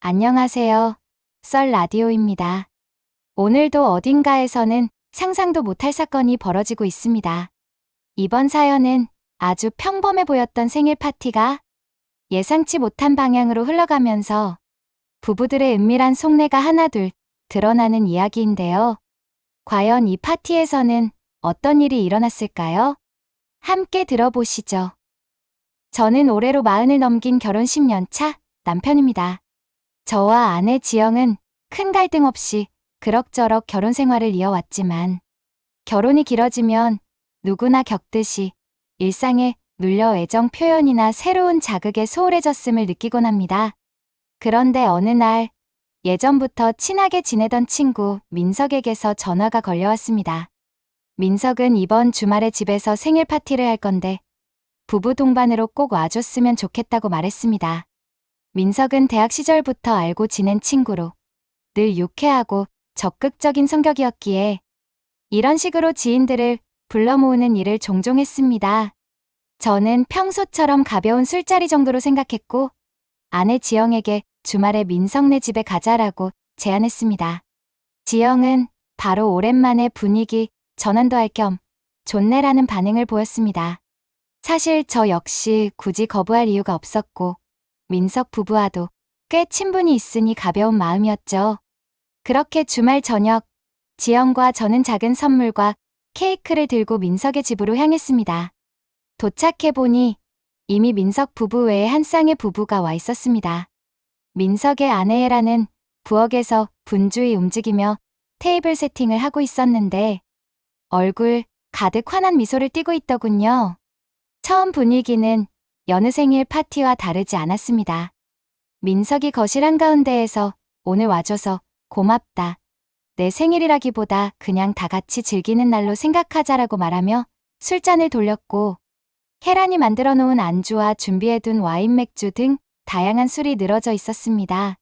안녕하세요. 썰 라디오입니다. 오늘도 어딘가에서는 상상도 못할 사건이 벌어지고 있습니다. 이번 사연은 아주 평범해 보였던 생일 파티가 예상치 못한 방향으로 흘러가면서 부부들의 은밀한 속내가 하나둘 드러나는 이야기인데요. 과연 이 파티에서는 어떤 일이 일어났을까요? 함께 들어보시죠. 저는 올해로 40을 넘긴 결혼 10년 차 남편입니다. 저와 아내 지영은 큰 갈등 없이 그럭저럭 결혼 생활을 이어왔지만 결혼이 길어지면 누구나 겪듯이 일상에 눌려 애정 표현이나 새로운 자극에 소홀해졌음을 느끼곤 합니다. 그런데 어느 날 예전부터 친하게 지내던 친구 민석에게서 전화가 걸려왔습니다. 민석은 이번 주말에 집에서 생일 파티를 할 건데 부부 동반으로 꼭 와줬으면 좋겠다고 말했습니다. 민석은 대학 시절부터 알고 지낸 친구로 늘 유쾌하고 적극적인 성격이었기에 이런 식으로 지인들을 불러 모으는 일을 종종 했습니다. 저는 평소처럼 가벼운 술자리 정도로 생각했고 아내 지영에게 주말에 민석네 집에 가자라고 제안했습니다. 지영은 바로 오랜만에 분위기 전환도 할 겸 좋네라는 반응을 보였습니다. 사실 저 역시 굳이 거부할 이유가 없었고 민석 부부와도 꽤 친분이 있으니 가벼운 마음이었죠. 그렇게 주말 저녁, 지영과 저는 작은 선물과 케이크를 들고 민석의 집으로 향했습니다. 도착해보니 이미 민석 부부 외에 한 쌍의 부부가 와 있었습니다. 민석의 아내 혜라는 부엌에서 분주히 움직이며 테이블 세팅을 하고 있었는데 얼굴 가득 환한 미소를 띠고 있더군요. 처음 분위기는 여느 생일 파티와 다르지 않았습니다. 민석이 거실 한가운데에서 오늘 와줘서 고맙다. 내 생일이라기보다 그냥 다 같이 즐기는 날로 생각하자라고 말하며 술잔을 돌렸고 혜란이 만들어 놓은 안주와 준비해둔 와인 맥주 등 다양한 술이 늘어져 있었습니다.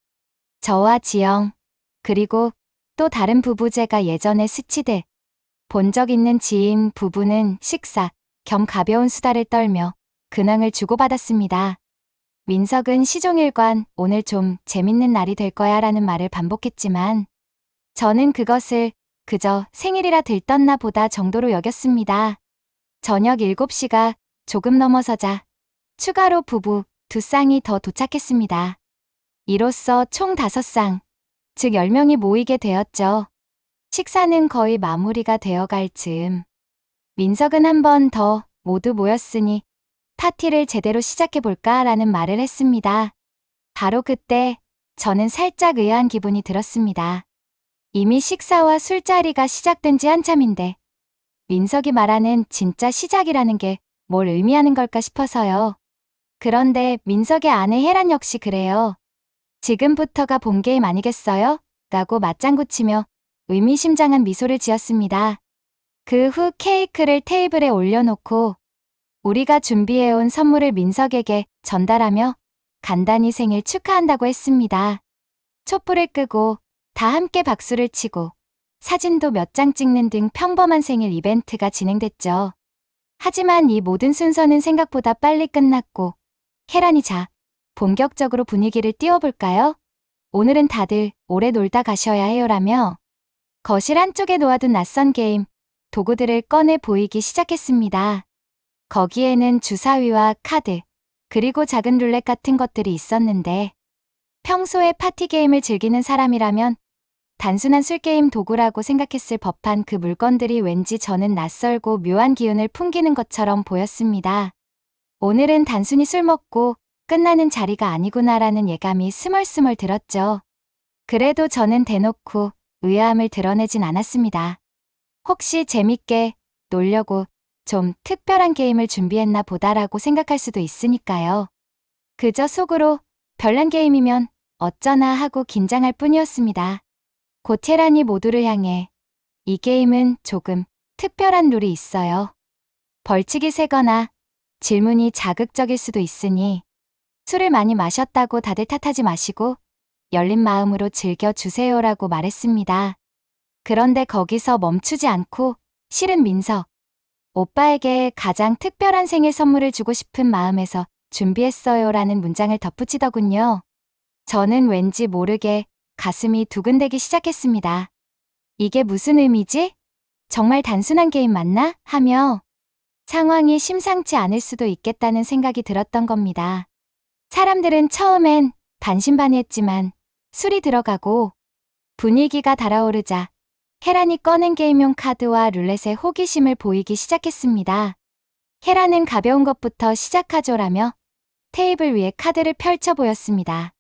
저와 지영, 그리고 또 다른 부부제가 예전에 스치듯 본 적 있는 지인 부부는 식사 겸 가벼운 수다를 떨며 근황을 주고받았습니다. 민석은 시종일관 오늘 좀 재밌는 날이 될 거야 라는 말을 반복했지만 저는 그것을 그저 생일이라 들떴나 보다 정도로 여겼습니다. 저녁 7시가 조금 넘어서자 추가로 부부 2쌍이 더 도착했습니다. 이로써 총 5쌍, 즉 10명이 모이게 되었죠. 식사는 거의 마무리가 되어갈 즈음. 민석은 한 번 더 모두 모였으니 파티를 제대로 시작해볼까 라는 말을 했습니다. 바로 그때 저는 살짝 의아한 기분이 들었습니다. 이미 식사와 술자리가 시작된 지 한참인데 민석이 말하는 진짜 시작이라는 게 뭘 의미하는 걸까 싶어서요. 그런데 민석의 아내 혜란 역시 그래요. 지금부터가 본 게임 아니겠어요? 라고 맞장구 치며 의미심장한 미소를 지었습니다. 그 후 케이크를 테이블에 올려놓고 우리가 준비해온 선물을 민석에게 전달하며 간단히 생일 축하한다고 했습니다. 촛불을 끄고 다 함께 박수를 치고 사진도 몇 장 찍는 등 평범한 생일 이벤트가 진행됐죠. 하지만 이 모든 순서는 생각보다 빨리 끝났고 혜란이 자, 본격적으로 분위기를 띄워볼까요? 오늘은 다들 오래 놀다 가셔야 해요라며 거실 한쪽에 놓아둔 낯선 게임, 도구들을 꺼내 보이기 시작했습니다. 거기에는 주사위와 카드, 그리고 작은 룰렛 같은 것들이 있었는데 평소에 파티 게임을 즐기는 사람이라면 단순한 술게임 도구라고 생각했을 법한 그 물건들이 왠지 저는 낯설고 묘한 기운을 풍기는 것처럼 보였습니다. 오늘은 단순히 술 먹고 끝나는 자리가 아니구나라는 예감이 스멀스멀 들었죠. 그래도 저는 대놓고 의아함을 드러내진 않았습니다. 혹시 재밌게 놀려고 좀 특별한 게임을 준비했나 보다라고 생각할 수도 있으니까요. 그저 속으로 별난 게임이면 어쩌나 하고 긴장할 뿐이었습니다. 곧 혜란이 모두를 향해 이 게임은 조금 특별한 룰이 있어요. 벌칙이 세거나 질문이 자극적일 수도 있으니 술을 많이 마셨다고 다들 탓하지 마시고 열린 마음으로 즐겨주세요라고 말했습니다. 그런데 거기서 멈추지 않고 실은 민석, 오빠에게 가장 특별한 생일 선물을 주고 싶은 마음에서 준비했어요라는 문장을 덧붙이더군요. 저는 왠지 모르게 가슴이 두근대기 시작했습니다. 이게 무슨 의미지? 정말 단순한 게임 맞나? 하며 상황이 심상치 않을 수도 있겠다는 생각이 들었던 겁니다. 사람들은 처음엔 반신반의했지만 술이 들어가고 분위기가 달아오르자 헤란이 꺼낸 게임용 카드와 룰렛에 호기심을 보이기 시작했습니다. 헤란은 가벼운 것부터 시작하죠라며 테이블 위에 카드를 펼쳐 보였습니다.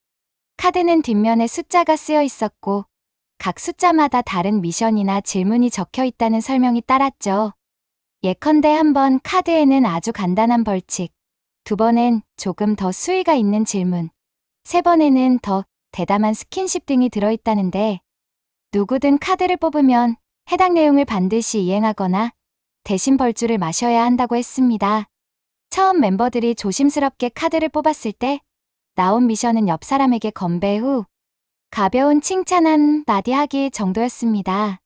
카드는 뒷면에 숫자가 쓰여 있었고 각 숫자마다 다른 미션이나 질문이 적혀 있다는 설명이 따랐죠. 예컨대 한 번 카드에는 아주 간단한 벌칙, 두 번엔 조금 더 수위가 있는 질문, 세 번에는 더 대담한 스킨십 등이 들어있다는데 누구든 카드를 뽑으면 해당 내용을 반드시 이행하거나 대신 벌주를 마셔야 한다고 했습니다. 처음 멤버들이 조심스럽게 카드를 뽑았을 때 나온 미션은 옆 사람에게 건배 후 가벼운 칭찬 한 마디 하기 정도였습니다.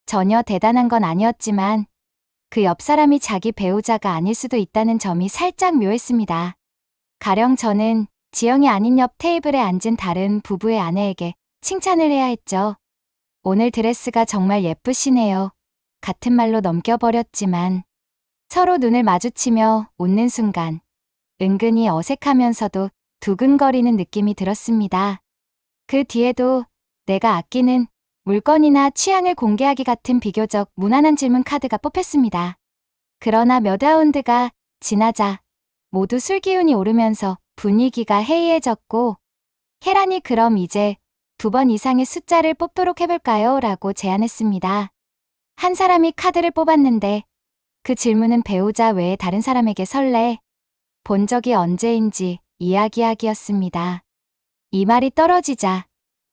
전혀 대단한 건 아니었지만 그 옆 사람이 자기 배우자가 아닐 수도 있다는 점이 살짝 묘했습니다. 가령 저는 지영이 아닌 옆 테이블에 앉은 다른 부부의 아내에게 칭찬을 해야 했죠. 오늘 드레스가 정말 예쁘시네요. 같은 말로 넘겨버렸지만 서로 눈을 마주치며 웃는 순간 은근히 어색하면서도 두근거리는 느낌이 들었습니다. 그 뒤에도 내가 아끼는 물건이나 취향을 공개하기 같은 비교적 무난한 질문 카드가 뽑혔습니다. 그러나 몇 라운드가 지나자 모두 술 기운이 오르면서 분위기가 해이해졌고 헤란이 그럼 이제 2번 이상의 숫자를 뽑도록 해볼까요? 라고 제안했습니다. 한 사람이 카드를 뽑았는데 그 질문은 배우자 외에 다른 사람에게 설레 본 적이 언제인지 이야기하기였습니다. 이 말이 떨어지자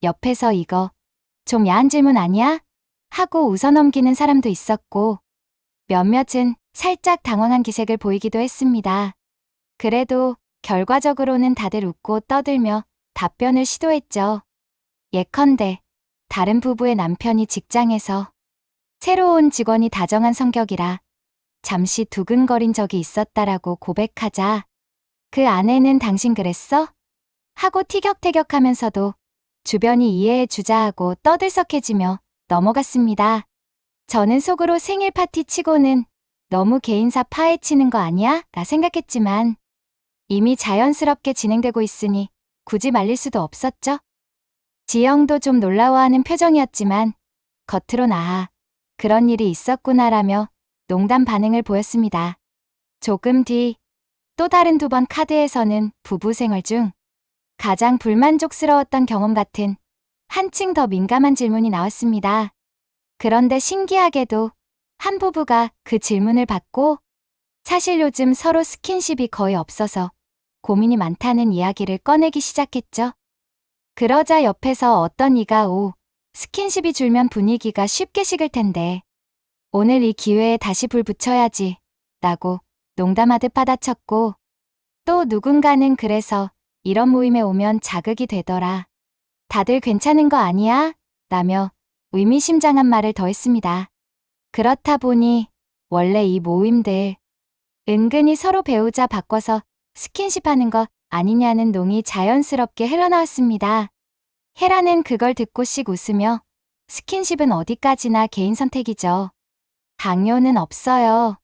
옆에서 이거 좀 야한 질문 아니야? 하고 웃어넘기는 사람도 있었고 몇몇은 살짝 당황한 기색을 보이기도 했습니다. 그래도 결과적으로는 다들 웃고 떠들며 답변을 시도했죠. 예컨대 다른 부부의 남편이 직장에서 새로운 직원이 다정한 성격이라 잠시 두근거린 적이 있었다라고 고백하자 그 아내는 당신 그랬어? 하고 티격태격하면서도 주변이 이해해 주자 하고 떠들썩해지며 넘어갔습니다. 저는 속으로 생일 파티 치고는 너무 개인사 파헤치는 거 아니야? 라 생각했지만 이미 자연스럽게 진행되고 있으니 굳이 말릴 수도 없었죠. 지영도 좀 놀라워하는 표정이었지만 겉으론 아하, 그런 일이 있었구나라며 농담 반응을 보였습니다. 조금 뒤 또 다른 2번 카드에서는 부부 생활 중 가장 불만족스러웠던 경험 같은 한층 더 민감한 질문이 나왔습니다. 그런데 신기하게도 한 부부가 그 질문을 받고 사실 요즘 서로 스킨십이 거의 없어서 고민이 많다는 이야기를 꺼내기 시작했죠. 그러자 옆에서 어떤 이가 스킨십이 줄면 분위기가 쉽게 식을 텐데 오늘 이 기회에 다시 불 붙여야지 라고 농담하듯 받아쳤고 또 누군가는 그래서 이런 모임에 오면 자극이 되더라. 다들 괜찮은 거 아니야? 라며 의미심장한 말을 더했습니다. 그렇다 보니 원래 이 모임들 은근히 서로 배우자 바꿔서 스킨십하는 거 아니냐는 농이 자연스럽게 흘러나왔습니다. 헤라는 그걸 듣고 씩 웃으며 스킨십은 어디까지나 개인 선택이죠. 강요는 없어요.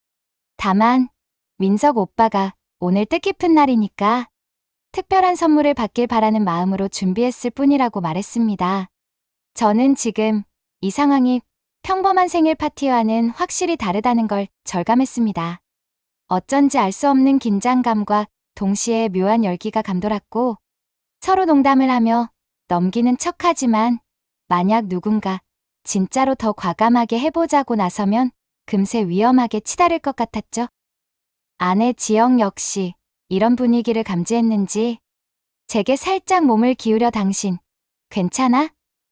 다만 민석 오빠가 오늘 뜻깊은 날이니까 특별한 선물을 받길 바라는 마음으로 준비했을 뿐이라고 말했습니다. 저는 지금 이 상황이 평범한 생일 파티와는 확실히 다르다는 걸 절감했습니다. 어쩐지 알 수 없는 긴장감과 동시에 묘한 열기가 감돌았고 서로 농담을 하며 넘기는 척하지만 만약 누군가 진짜로 더 과감하게 해보자고 나서면 금세 위험하게 치달을 것 같았죠. 아내 지영 역시 이런 분위기를 감지했는지 제게 살짝 몸을 기울여 당신 괜찮아?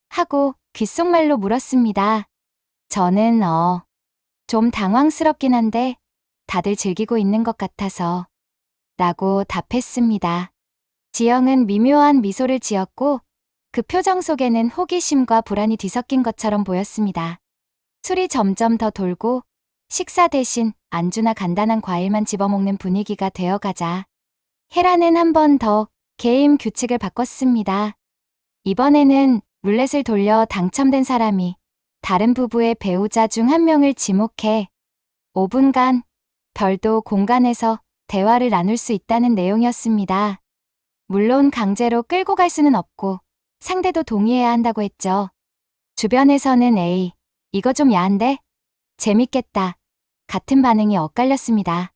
하고 귓속말로 물었습니다. 저는 좀 당황스럽긴 한데 다들 즐기고 있는 것 같아서 라고 답했습니다. 지영은 미묘한 미소를 지었고 그 표정 속에는 호기심과 불안이 뒤섞인 것처럼 보였습니다. 술이 점점 더 돌고 식사 대신 안주나 간단한 과일만 집어먹는 분위기가 되어가자 헤라는 한 번 더 게임 규칙을 바꿨습니다. 이번에는 룰렛을 돌려 당첨된 사람이 다른 부부의 배우자 중 한 명을 지목해 5분간 별도 공간에서 대화를 나눌 수 있다는 내용이었습니다. 물론 강제로 끌고 갈 수는 없고 상대도 동의해야 한다고 했죠. 주변에서는 에이, 이거 좀 야한데? 재밌겠다. 같은 반응이 엇갈렸습니다.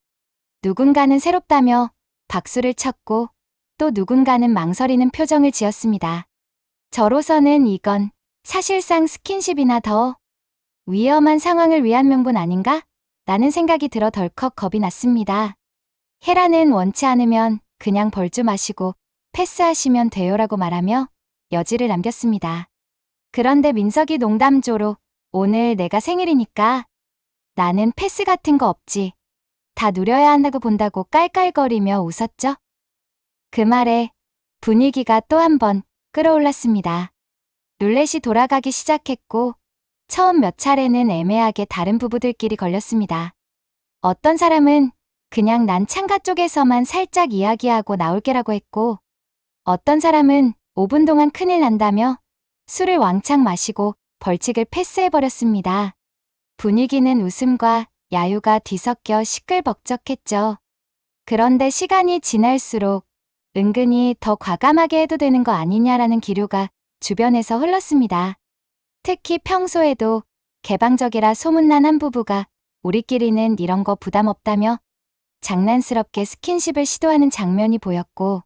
누군가는 새롭다며 박수를 쳤고 또 누군가는 망설이는 표정을 지었습니다. 저로서는 이건 사실상 스킨십이나 더 위험한 상황을 위한 명분 아닌가? 라는 생각이 들어 덜컥 겁이 났습니다. 헤라는 원치 않으면 그냥 벌주 마시고 패스하시면 돼요라고 말하며 여지를 남겼습니다. 그런데 민석이 농담조로 오늘 내가 생일이니까 나는 패스 같은 거 없지. 다 누려야 한다고 본다고 깔깔거리며 웃었죠. 그 말에 분위기가 또 한 번 끌어올랐습니다. 룰렛이 돌아가기 시작했고 처음 몇 차례는 애매하게 다른 부부들끼리 걸렸습니다. 어떤 사람은 그냥 난 창가 쪽에서만 살짝 이야기하고 나올게라고 했고 어떤 사람은 5분 동안 큰일 난다며 술을 왕창 마시고 벌칙을 패스해버렸습니다. 분위기는 웃음과 야유가 뒤섞여 시끌벅적했죠. 그런데 시간이 지날수록 은근히 더 과감하게 해도 되는 거 아니냐라는 기류가 주변에서 흘렀습니다. 특히 평소에도 개방적이라 소문난 한 부부가 우리끼리는 이런 거 부담 없다며 장난스럽게 스킨십을 시도하는 장면이 보였고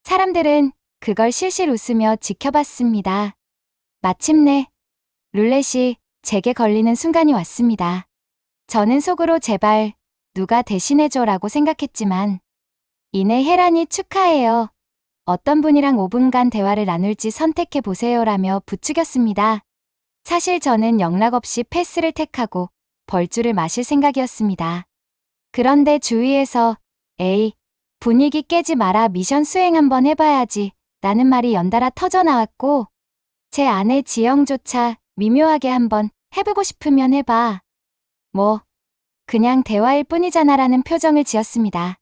사람들은 그걸 실실 웃으며 지켜봤습니다. 마침내 룰렛이 제게 걸리는 순간이 왔습니다. 저는 속으로 제발 누가 대신해줘라고 생각했지만 이내 혜란이 축하해요. 어떤 분이랑 5분간 대화를 나눌지 선택해보세요라며 부추겼습니다. 사실 저는 영락없이 패스를 택하고 벌주를 마실 생각이었습니다. 그런데 주위에서 에이, 분위기 깨지 마라 미션 수행 한번 해봐야지 라는 말이 연달아 터져나왔고 제 아내 지영조차 미묘하게 한번 해보고 싶으면 해봐. 뭐 그냥 대화일 뿐이잖아 라는 표정을 지었습니다.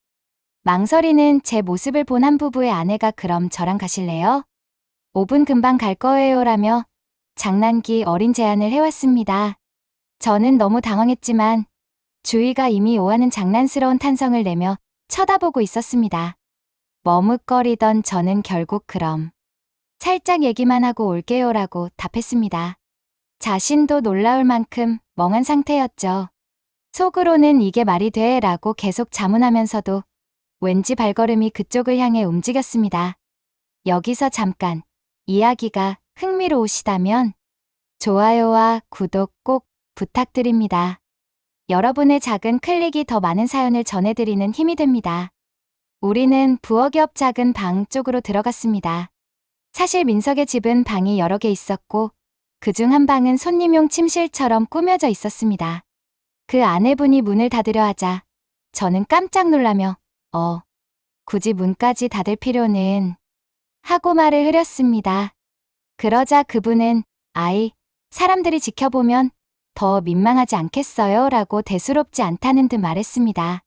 망설이는 제 모습을 본 한 부부의 아내가 그럼 저랑 가실래요? 5분 금방 갈 거예요 라며 장난기 어린 제안을 해왔습니다. 저는 너무 당황했지만 주위가 이미 오하는 장난스러운 탄성을 내며 쳐다보고 있었습니다. 머뭇거리던 저는 결국 그럼 살짝 얘기만 하고 올게요 라고 답했습니다. 자신도 놀라울 만큼 멍한 상태였죠. 속으로는 이게 말이 돼 라고 계속 자문하면서도 왠지 발걸음이 그쪽을 향해 움직였습니다. 여기서 잠깐 이야기가 흥미로우시다면 좋아요와 구독 꼭 부탁드립니다. 여러분의 작은 클릭이 더 많은 사연을 전해드리는 힘이 됩니다. 우리는 부엌옆 작은 방 쪽으로 들어갔습니다. 사실 민석의 집은 방이 여러 개 있었고 그중 한 방은 손님용 침실처럼 꾸며져 있었습니다. 그 아내분이 문을 닫으려 하자 저는 깜짝 놀라며 굳이 문까지 닫을 필요는 하고 말을 흐렸습니다. 그러자 그분은 사람들이 지켜보면 더 민망하지 않겠어요? 라고 대수롭지 않다는 듯 말했습니다.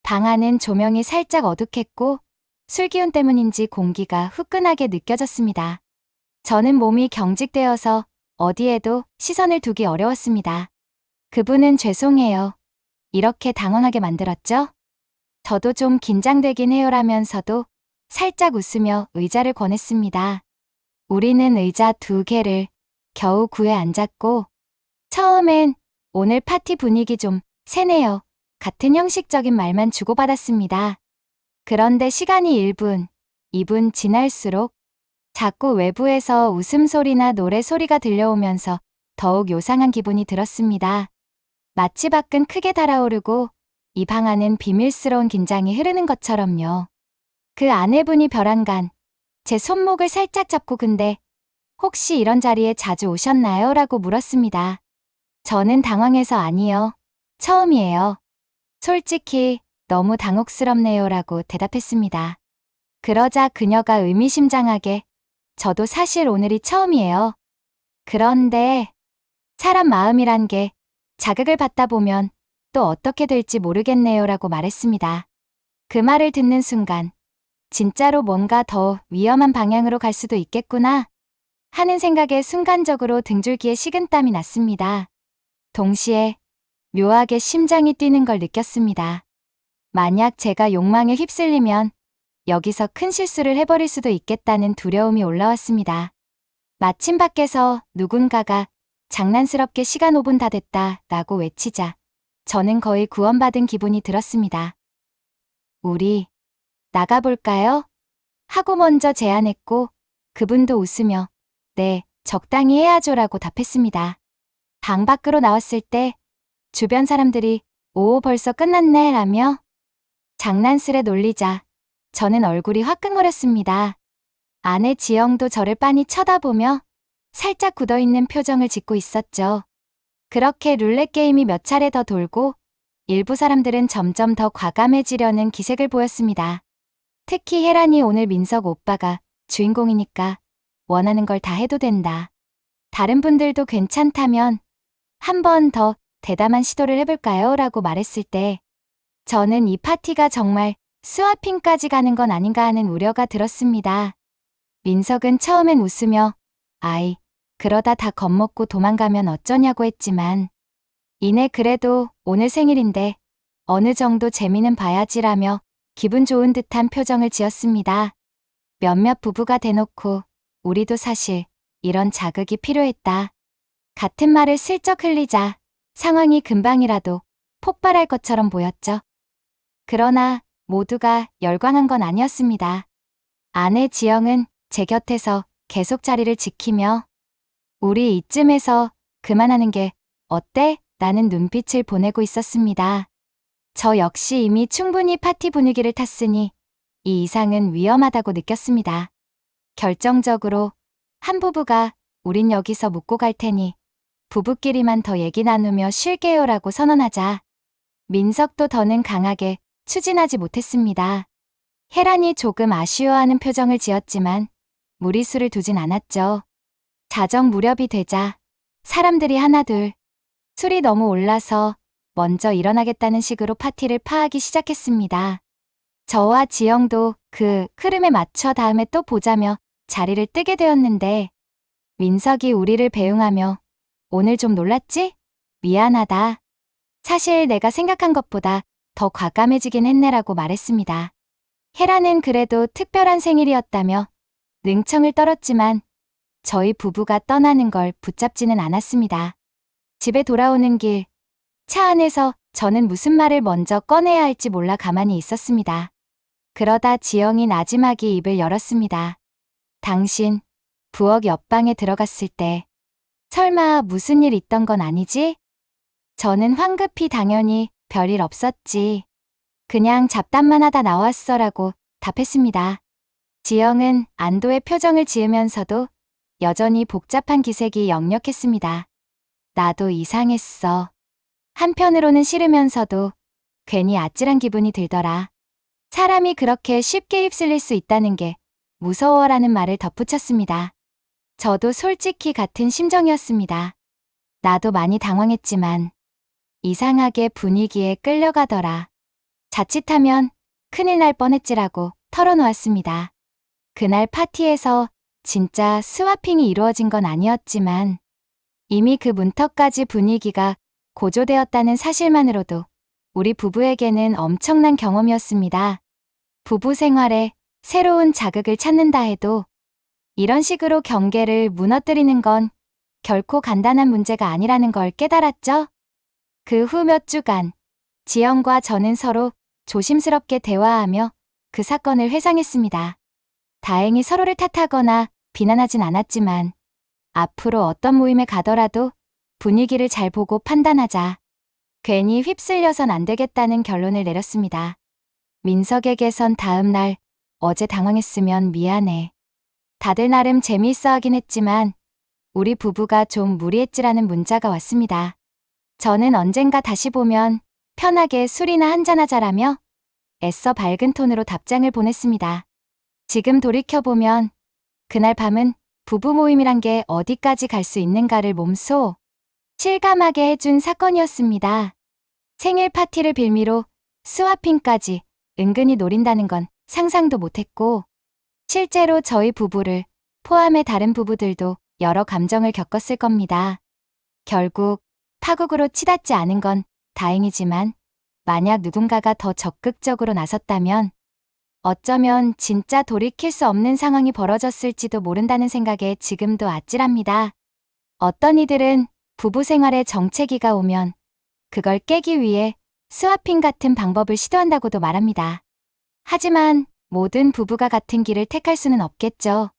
방 안은 조명이 살짝 어둑했고 술기운 때문인지 공기가 후끈하게 느껴졌습니다. 저는 몸이 경직되어서 어디에도 시선을 두기 어려웠습니다. 그분은 죄송해요. 이렇게 당황하게 만들었죠? 저도 좀 긴장되긴 해요라면서도 살짝 웃으며 의자를 권했습니다. 우리는 의자 2개를 겨우 구해 앉았고 처음엔 오늘 파티 분위기 좀 세네요. 같은 형식적인 말만 주고받았습니다. 그런데 시간이 1분, 2분 지날수록 자꾸 외부에서 웃음소리나 노래소리가 들려오면서 더욱 요상한 기분이 들었습니다. 마치 밖은 크게 달아오르고 이 방 안은 비밀스러운 긴장이 흐르는 것처럼요. 그 아내분이 벼랑간 제 손목을 살짝 잡고 근데 혹시 이런 자리에 자주 오셨나요? 라고 물었습니다. 저는 당황해서 아니요. 처음이에요. 솔직히 너무 당혹스럽네요 라고 대답했습니다. 그러자 그녀가 의미심장하게 저도 사실 오늘이 처음이에요. 그런데 사람 마음이란 게 자극을 받다 보면 또 어떻게 될지 모르겠네요 라고 말했습니다. 그 말을 듣는 순간 진짜로 뭔가 더 위험한 방향으로 갈 수도 있겠구나 하는 생각에 순간적으로 등줄기에 식은땀이 났습니다. 동시에 묘하게 심장이 뛰는 걸 느꼈습니다. 만약 제가 욕망에 휩쓸리면 여기서 큰 실수를 해버릴 수도 있겠다는 두려움이 올라왔습니다. 마침 밖에서 누군가가 장난스럽게 시간 5분 다 됐다 라고 외치자 저는 거의 구원받은 기분이 들었습니다. 우리 나가볼까요? 하고 먼저 제안했고 그분도 웃으며 네, 적당히 해야죠라고 답했습니다. 방 밖으로 나왔을 때 주변 사람들이 오, 벌써 끝났네 라며 장난스레 놀리자 저는 얼굴이 화끈거렸습니다. 아내 지영도 저를 빤히 쳐다보며 살짝 굳어있는 표정을 짓고 있었죠. 그렇게 룰렛 게임이 몇 차례 더 돌고 일부 사람들은 점점 더 과감해지려는 기색을 보였습니다. 특히 혜란이 오늘 민석 오빠가 주인공이니까 원하는 걸 다 해도 된다. 다른 분들도 괜찮다면 한 번 더 대담한 시도를 해볼까요? 라고 말했을 때 저는 이 파티가 정말 스와핑까지 가는 건 아닌가 하는 우려가 들었습니다. 민석은 처음엔 웃으며 아이, 그러다 다 겁먹고 도망가면 어쩌냐고 했지만 이내 그래도 오늘 생일인데 어느 정도 재미는 봐야지라며 기분 좋은 듯한 표정을 지었습니다. 몇몇 부부가 대놓고 우리도 사실 이런 자극이 필요했다. 같은 말을 슬쩍 흘리자 상황이 금방이라도 폭발할 것처럼 보였죠. 그러나 모두가 열광한 건 아니었습니다. 아내 지영은 제 곁에서 계속 자리를 지키며 우리 이쯤에서 그만하는 게 어때? 라는 눈빛을 보내고 있었습니다. 저 역시 이미 충분히 파티 분위기를 탔으니 이 이상은 위험하다고 느꼈습니다. 결정적으로 한 부부가 우린 여기서 묵고 갈 테니 부부끼리만 더 얘기 나누며 쉴게요라고 선언하자 민석도 더는 강하게 추진하지 못했습니다. 혜란이 조금 아쉬워하는 표정을 지었지만 무리수를 두진 않았죠. 자정 무렵이 되자 사람들이 하나둘 술이 너무 올라서 먼저 일어나겠다는 식으로 파티를 파하기 시작했습니다. 저와 지영도 그 흐름에 맞춰 다음에 또 보자며 자리를 뜨게 되었는데 민석이 우리를 배웅하며 오늘 좀 놀랐지? 미안하다. 사실 내가 생각한 것보다 더 과감해지긴 했네라고 말했습니다. 혜라는 그래도 특별한 생일이었다며 능청을 떨었지만 저희 부부가 떠나는 걸 붙잡지는 않았습니다. 집에 돌아오는 길, 차 안에서 저는 무슨 말을 먼저 꺼내야 할지 몰라 가만히 있었습니다. 그러다 지영이 나지막이 입을 열었습니다. 당신, 부엌 옆방에 들어갔을 때 설마 무슨 일 있던 건 아니지? 저는 황급히 당연히 별일 없었지. 그냥 잡담만 하다 나왔어라고 답했습니다. 지영은 안도의 표정을 지으면서도 여전히 복잡한 기색이 역력했습니다. 나도 이상했어. 한편으로는 싫으면서도 괜히 아찔한 기분이 들더라. 사람이 그렇게 쉽게 휩쓸릴 수 있다는 게 무서워라는 말을 덧붙였습니다. 저도 솔직히 같은 심정이었습니다. 나도 많이 당황했지만 이상하게 분위기에 끌려가더라. 자칫하면 큰일 날 뻔했지라고 털어놓았습니다. 그날 파티에서 진짜 스와핑이 이루어진 건 아니었지만 이미 그 문턱까지 분위기가 고조되었다는 사실만으로도 우리 부부에게는 엄청난 경험이었습니다. 부부 생활에 새로운 자극을 찾는다 해도 이런 식으로 경계를 무너뜨리는 건 결코 간단한 문제가 아니라는 걸 깨달았죠. 그 후 몇 주간 지영과 저는 서로 조심스럽게 대화하며 그 사건을 회상했습니다. 다행히 서로를 탓하거나 비난하진 않았지만 앞으로 어떤 모임에 가더라도 분위기를 잘 보고 판단하자. 괜히 휩쓸려선 안 되겠다는 결론을 내렸습니다. 민석에게선 다음 날 어제 당황했으면 미안해. 다들 나름 재미있어 하긴 했지만 우리 부부가 좀 무리했지라는 문자가 왔습니다. 저는 언젠가 다시 보면 편하게 술이나 한잔하자라며 애써 밝은 톤으로 답장을 보냈습니다. 지금 돌이켜보면 그날 밤은 부부 모임이란 게 어디까지 갈 수 있는가를 몸소 실감하게 해준 사건이었습니다. 생일 파티를 빌미로 스와핑까지 은근히 노린다는 건 상상도 못했고 실제로 저희 부부를 포함해 다른 부부들도 여러 감정을 겪었을 겁니다. 결국 파국으로 치닫지 않은 건 다행이지만 만약 누군가가 더 적극적으로 나섰다면 어쩌면 진짜 돌이킬 수 없는 상황이 벌어졌을지도 모른다는 생각에 지금도 아찔합니다. 어떤 이들은 부부 생활에 정체기가 오면 그걸 깨기 위해 스와핑 같은 방법을 시도한다고도 말합니다. 하지만 모든 부부가 같은 길을 택할 수는 없겠죠.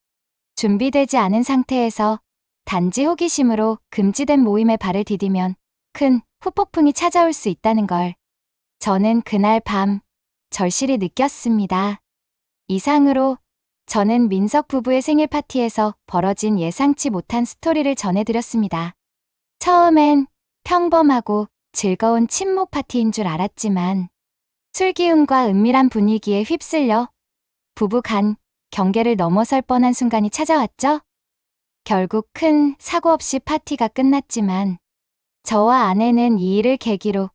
준비되지 않은 상태에서 단지 호기심으로 금지된 모임에 발을 디디면 큰 후폭풍이 찾아올 수 있다는 걸 저는 그날 밤 절실히 느꼈습니다. 이상으로 저는 민석 부부의 생일 파티에서 벌어진 예상치 못한 스토리를 전해드렸습니다. 처음엔 평범하고 즐거운 친목 파티인 줄 알았지만 술기운과 은밀한 분위기에 휩쓸려 부부 간 경계를 넘어설 뻔한 순간이 찾아왔죠. 결국 큰 사고 없이 파티가 끝났지만 저와 아내는 이 일을 계기로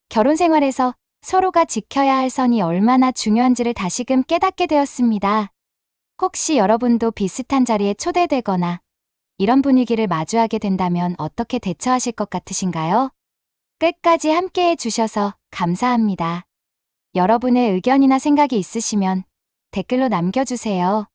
결혼 생활에서 서로가 지켜야 할 선이 얼마나 중요한지를 다시금 깨닫게 되었습니다. 혹시 여러분도 비슷한 자리에 초대되거나 이런 분위기를 마주하게 된다면 어떻게 대처하실 것 같으신가요? 끝까지 함께 해주셔서 감사합니다. 여러분의 의견이나 생각이 있으시면 댓글로 남겨주세요.